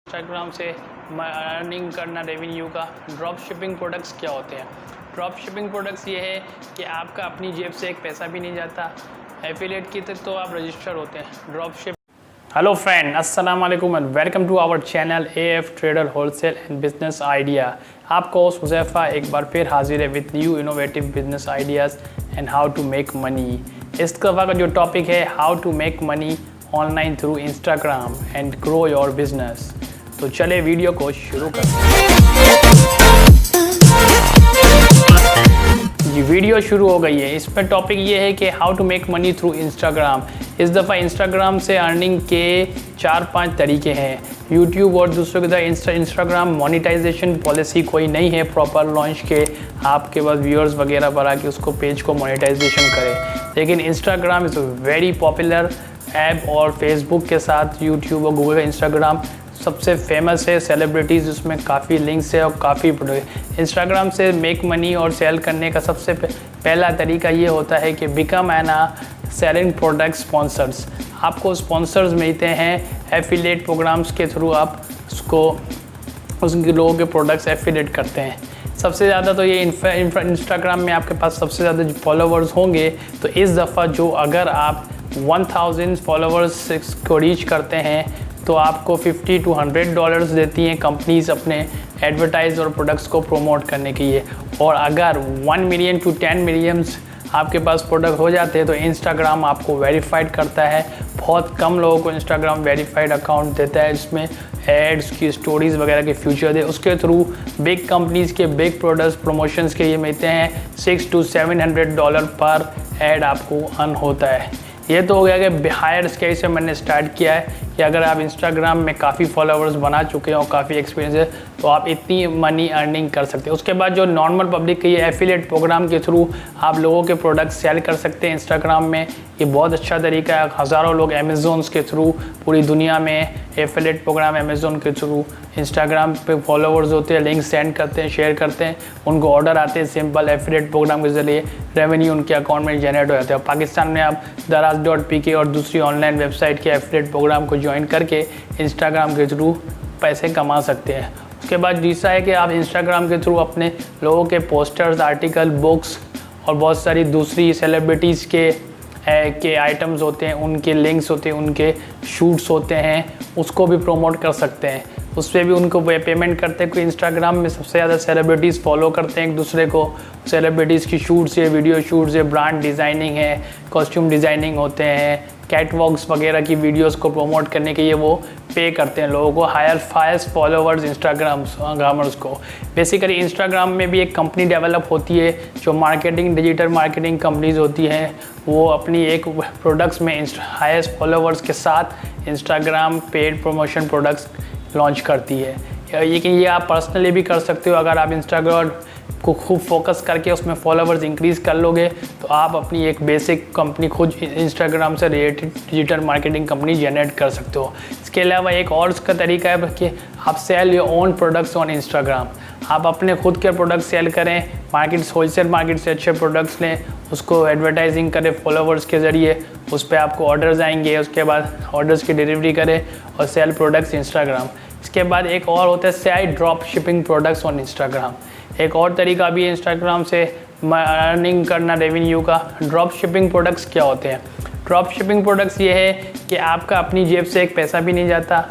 Instagram से earning करना revenue का। ड्रॉप शिपिंग प्रोडक्ट्स क्या होते हैं? ड्रॉप शिपिंग प्रोडक्ट्स ये है कि आपका अपनी जेब से एक पैसा भी नहीं जाता। एफिलिएट की तो आप रजिस्टर होते हैं ड्रॉप शिप। हेलो फ्रेंड, अस्सलाम वालेकुम and welcome to our channel AF trader wholesale and business idea. आपका होस्ट हुज़ैफा एक बार फिर हाजिर है with new innovative business ideas and how to make money. इस दफ़ा का जो टॉपिक है how to make money online through Instagram and grow your business. तो चले वीडियो को शुरू करते हैं। जी वीडियो शुरू हो गई है। इसमें टॉपिक ये है कि how to make money through Instagram. इस दफ़ा इंस्टाग्राम से अर्निंग के 4-5 तरीके हैं। यूट्यूब और दूसरों की तरह इंस्टाग्राम मोनेटाइजेशन पॉलिसी कोई नहीं है प्रॉपर लॉन्च के आपके पास व्यूअर्स वगैरह बढ़ा के उसको पेज को मोनेटाइजेशन करें। लेकिन Instagram is very popular app और फेसबुक के साथ यूट्यूब और गूगल का इंस्टाग्राम सबसे फेमस है। सेलिब्रिटीज़ उसमें काफ़ी लिंक्स है और काफ़ी इंस्टाग्राम से मेक मनी और सेल करने का सबसे पहला तरीका ये होता है कि become an selling product sponsors. आपको स्पॉन्सर्स मिलते हैं एफिलिएट प्रोग्राम्स के थ्रू। आप उसको उनके लोगों के प्रोडक्ट्स एफिलिएट करते हैं। सबसे ज़्यादा तो ये इंस्टाग्राम में आपके पास सबसे ज़्यादा फॉलोवर्स होंगे। तो इस दफ़ा जो अगर आप 1000 फॉलोवर्स को रीच करते हैं तो आपको $50 to $100 देती हैं कंपनीज अपने एडवर्टाइज और प्रोडक्ट्स को प्रमोट करने के लिए। और अगर 1 million to 10 million आपके पास प्रोडक्ट हो जाते हैं तो इंस्टाग्राम आपको वेरीफाइड करता है। बहुत कम लोगों को इंस्टाग्राम वेरीफाइड अकाउंट देता है जिसमें एड्स की स्टोरीज़ वगैरह के फ्यूचर दे। उसके थ्रू बिग कंपनीज़ के बिग प्रोडक्ट्स प्रमोशंस के ये मिलते हैं $600 to $700 पर एड आपको अर्न होता है। ये तो हो गया कि हायर स्केल से मैंने स्टार्ट किया है कि अगर आप इंस्टाग्राम में काफ़ी फॉलोअर्स बना चुके हैं और काफ़ी एक्सपीरियंस है तो आप इतनी मनी अर्निंग कर सकते हैं। उसके बाद जो नॉर्मल पब्लिक के ये एफिलिएट प्रोग्राम के थ्रू आप लोगों के प्रोडक्ट सेल कर सकते हैं इंस्टाग्राम में। ये बहुत अच्छा तरीका है। हज़ारों लोग अमेज़ोन्स के थ्रू पूरी दुनिया में एफिलिएट प्रोग्राम अमेज़ोन के थ्रू इंस्टाग्राम पे फॉलोवर्स होते हैं, लिंक सेंड करते हैं, शेयर करते हैं, उनको ऑर्डर आते हैं। सिंपल एफिलिएट प्रोग्राम के ज़रिए रेवेन्यू उनके अकाउंट में जनरेट हो जाते हैं। पाकिस्तान में आप daraz.pk और दूसरी ऑनलाइन वेबसाइट के एफिलिएट प्रोग्राम को ज्वाइन करके इंस्टाग्राम के थ्रू पैसे कमा सकते हैं। उसके बाद दूसरा है कि आप इंस्टाग्राम के थ्रू अपने लोगों के पोस्टर्स, आर्टिकल, बुक्स और बहुत सारी दूसरी सेलिब्रिटीज़ के आइटम्स होते हैं, उनके लिंक्स होते हैं, उनके शूट्स होते हैं, उसको भी प्रमोट कर सकते हैं। उस पर भी उनको पेमेंट करते हैं। कोई इंस्टाग्राम में सबसे ज़्यादा सेलिब्रिटीज़ फॉलो करते हैं एक दूसरे को। सेलिब्रिटीज़ की शूट्स है, वीडियो शूट्स है, ब्रांड डिज़ाइनिंग है, कॉस्ट्यूम डिज़ाइनिंग होते हैं, कैटवॉक्स वगैरह की वीडियोस को प्रमोट करने के लिए वो पे करते हैं लोगों को हायस्ट फॉलोवर्स इंस्टाग्रामर्स को। बेसिकली इंस्टाग्राम में भी एक कंपनी डेवलप होती है जो डिजिटल मार्केटिंग कंपनीज होती हैं। वो अपनी एक प्रोडक्ट्स में हाईएस्ट फॉलोवर्स के साथ Instagram paid promotion products launch करती है। लेकिन ये आप पर्सनली भी कर सकते हो। अगर आप इंस्टाग्राम को खूब फोकस करके उसमें फॉलोवर्स इंक्रीज़ कर लोगे तो आप अपनी एक बेसिक कंपनी खुद इंस्टाग्राम से related digital marketing company generate कर सकते हो। इसके अलावा एक और इसका तरीका है कि आप sell your own products on Instagram. आप अपने खुद के प्रोडक्ट सेल करें, होलसेल मार्केट से अच्छे प्रोडक्ट्स लें, उसको एडवर्टाइजिंग करें फॉलोवर्स के ज़रिए, उस पर आपको ऑर्डर्स आएंगे। उसके बाद ऑर्डर्स की डिलीवरी करें और सेल प्रोडक्ट्स इंस्टाग्राम। इसके बाद एक और होता है sell drop shipping products on Instagram. एक और तरीका भी है इंस्टाग्राम से अर्निंग करना रेवेन्यू का। ड्रॉप शिपिंग प्रोडक्ट्स क्या होते हैं? ड्रॉप शिपिंग प्रोडक्ट्स ये है कि आपका अपनी जेब से एक पैसा भी नहीं जाता।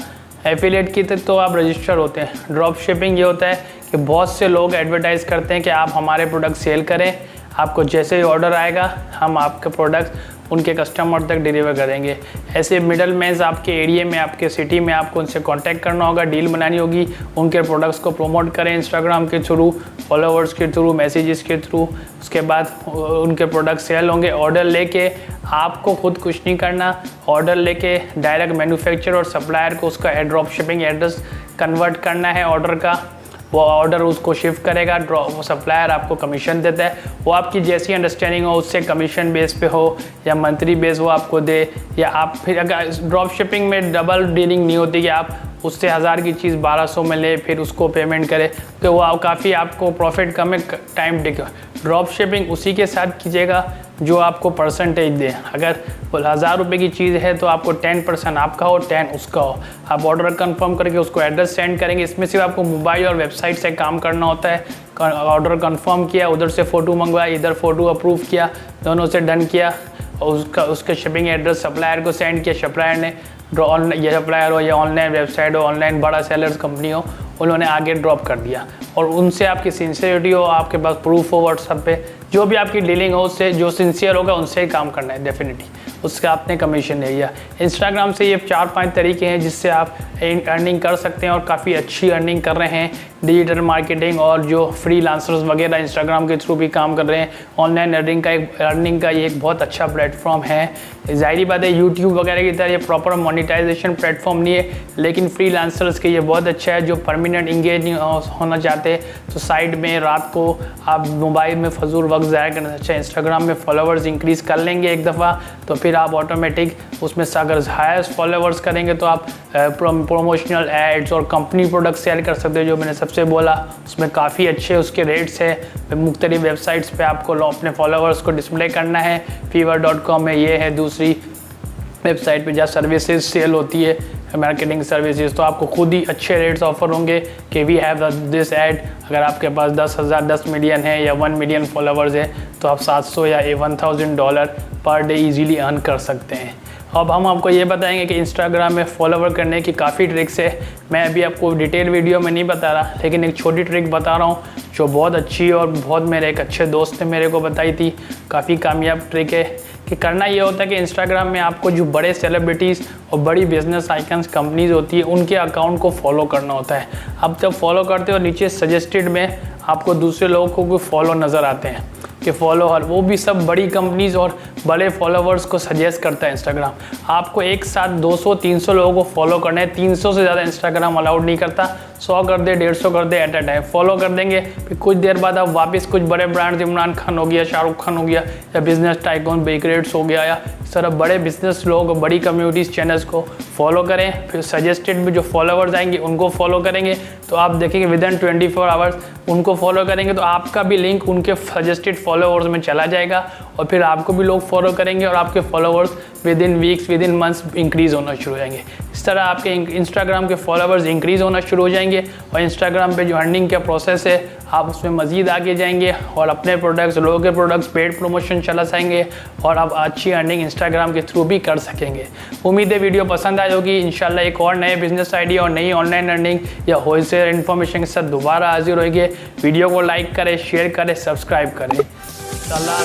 एफिलिएट की तो आप रजिस्टर होते हैं। ड्रॉप शिपिंग ये होता है कि बहुत से लोग एडवर्टाइज़ करते हैं कि आप हमारे प्रोडक्ट सेल करें, आपको जैसे ही ऑर्डर आएगा हम आपके प्रोडक्ट उनके कस्टमर तक डिलीवर करेंगे। ऐसे मिडल मैन्स आपके एरिया में, आपके सिटी में आपको उनसे कांटेक्ट करना होगा, डील बनानी होगी, उनके प्रोडक्ट्स को प्रमोट करें इंस्टाग्राम के थ्रू, फॉलोवर्स के थ्रू, मैसेजेस के थ्रू। उसके बाद उनके प्रोडक्ट सेल होंगे। ऑर्डर लेके आपको खुद कुछ नहीं करना, ऑर्डर लेके डायरेक्ट मैन्युफैक्चरर और सप्लायर को उसका ड्रॉप शिपिंग एड्रेस कन्वर्ट करना है ऑर्डर का। वो ऑर्डर उसको शिफ्ट करेगा, वो सप्लायर आपको कमीशन देता है। वो आपकी जैसी अंडरस्टैंडिंग हो उससे कमीशन बेस पे हो या मंथली बेस वो आपको दे। या आप फिर अगर ड्रॉप शिपिंग में डबल डीलिंग नहीं होती कि आप उससे 1000 की चीज़ 1200 में ले, फिर उसको पेमेंट करे, तो वो काफ़ी आपको प्रॉफिट कम है, टाइम टेक। ड्रॉप शिपिंग उसी के साथ कीजिएगा जो आपको परसेंटेज दे। अगर 1000 रुपये की चीज़ है तो आपको 10% आपका हो, 10 उसका हो। आप ऑर्डर कंफर्म करके उसको एड्रेस सेंड करेंगे। इसमें सिर्फ आपको मोबाइल और वेबसाइट से काम करना होता है। ऑर्डर कंफर्म किया, उधर से फ़ोटो मंगवाया, इधर फ़ोटो अप्रूव किया, दोनों से डन किया और उसके शिपिंग एड्रेस सप्लायर को सेंड किया। सप्लायर ने ये सप्लायर हो या ऑनलाइन वेबसाइट हो, ऑनलाइन बड़ा सेलर्स कंपनी हो, उन्होंने आगे ड्रॉप कर दिया। और उनसे आपकी सिंसियरिटी हो, आपके पास प्रूफ हो व्हाट्सएप पे, जो भी आपकी डीलिंग हो उससे जो सिंसियर होगा उनसे ही काम करना है डेफिनेटली, उसका आपने कमीशन ले लिया। इंस्टाग्राम से ये 4-5 तरीके हैं जिससे आप अर्निंग कर सकते हैं और काफ़ी अच्छी अर्निंग कर रहे हैं। डिजिटल मार्केटिंग और जो फ्रीलांसर्स वगैरह इंस्टाग्राम के थ्रू भी काम कर रहे हैं। ऑनलाइन अर्निंग का ये एक बहुत अच्छा प्लेटफॉर्म है। ज़ाहिर बात है यूट्यूब वगैरह की तरह ये प्रॉपर मोनेटाइजेशन प्लेटफॉर्म नहीं है, लेकिन फ्रीलांसर्स के ये बहुत अच्छा है। जो परमानेंट इंगेज होना चाहते हैं तो साइड में रात को आप मोबाइल में फजूल वक्त ज़ाया करने से अच्छा इंस्टाग्राम में फॉलोवर्स इंक्रीज़ कर लेंगे एक दफ़ा, तो फिर आप ऑटोमेटिक उसमें से अगर हायर फॉलोवर्स करेंगे तो आप प्रोमोशनल एड्स और कंपनी प्रोडक्ट सेल कर सकते हो। जो मैंने सबसे बोला उसमें काफ़ी अच्छे उसके रेट्स है। मुख्तलिफ वेबसाइट्स पे आपको अपने फॉलोवर्स को डिस्प्ले करना है। fiverr.com में ये है दूसरी वेबसाइट पे जहाँ सर्विसेज सेल होती है, मार्केटिंग सर्विसेज, तो आपको खुद ही अच्छे रेट्स ऑफर होंगे कि वी हैव दिस एड। अगर आपके पास 10 मिलियन है या 1 मिलियन फॉलोवर्स है तो आप $700 या $1000 पर डे इजीली अर्न कर सकते हैं। अब हम आपको ये बताएंगे कि इंस्टाग्राम में फॉलोवर करने की काफ़ी ट्रिक्स है। मैं अभी आपको डिटेल वीडियो में नहीं बता रहा, लेकिन एक छोटी ट्रिक बता रहा हूँ जो बहुत अच्छी और बहुत मेरे एक अच्छे दोस्त ने मेरे को बताई थी। काफ़ी कामयाब ट्रिक है कि करना ये होता है कि इंस्टाग्राम में आपको जो बड़े सेलिब्रिटीज़ और बड़ी बिजनेस आइकन्स कंपनीज होती है उनके अकाउंट को फॉलो करना होता है। अब जब फॉलो करते हो नीचे सजेस्टेड में आपको दूसरे लोगों को कोई फॉलो नज़र आते हैं कि फॉलो हर, वो भी सब बड़ी कंपनीज और बड़े फॉलोवर्स को सजेस्ट करता है इंस्टाग्राम। आपको एक साथ 200-300 लोगों को फॉलो करना है। 300 से ज़्यादा इंस्टाग्राम अलाउड नहीं करता। 100 कर दे, 150 कर दे एट अ टाइम फॉलो कर देंगे। फिर कुछ देर बाद आप वापस कुछ बड़े ब्रांड्स, इमरान खान हो गया, शाहरुख खान हो गया, या बिजनेस टाइकून बिल गेट्स हो गया, या इस तरह बड़े बिजनेस लोग, बड़ी कम्युनिटीज़ चैनल्स को फॉलो करें। फिर सजेस्टेड में जो फॉलोवर्स आएंगे उनको फॉलो करेंगे तो आप देखेंगे विदिन 24 आवर्स उनको फॉलो करेंगे तो आपका भी लिंक उनके सजेस्टेड फॉलोवर्स में चला जाएगा और फिर आपको भी लोग फॉलो करेंगे और आपके followers within weeks, within months increase होना शुरू हो जाएंगे। इस तरह आपके इंस्टाग्राम के फॉलोवर्स इंक्रीज़ होना शुरू हो जाएंगे और इंस्टाग्राम पे जो अर्निंग का प्रोसेस है आप उसमें मज़ीद आगे जाएंगे और अपने प्रोडक्ट्स, लोगों के प्रोडक्ट्स, पेड प्रमोशन चला सकेंगे और आप अच्छी अर्निंग इंस्टाग्राम के थ्रू भी कर सकेंगे। उम्मीद है वीडियो पसंद आई होगी। इंशाल्लाह एक और नए बिजनेस आइडिया और नई ऑनलाइन अर्निंग या होलसेल इन्फॉर्मेशन के साथ दोबारा हाजिर होंगे। वीडियो को लाइक करें, शेयर करें, सब्सक्राइब करें। अल्लाह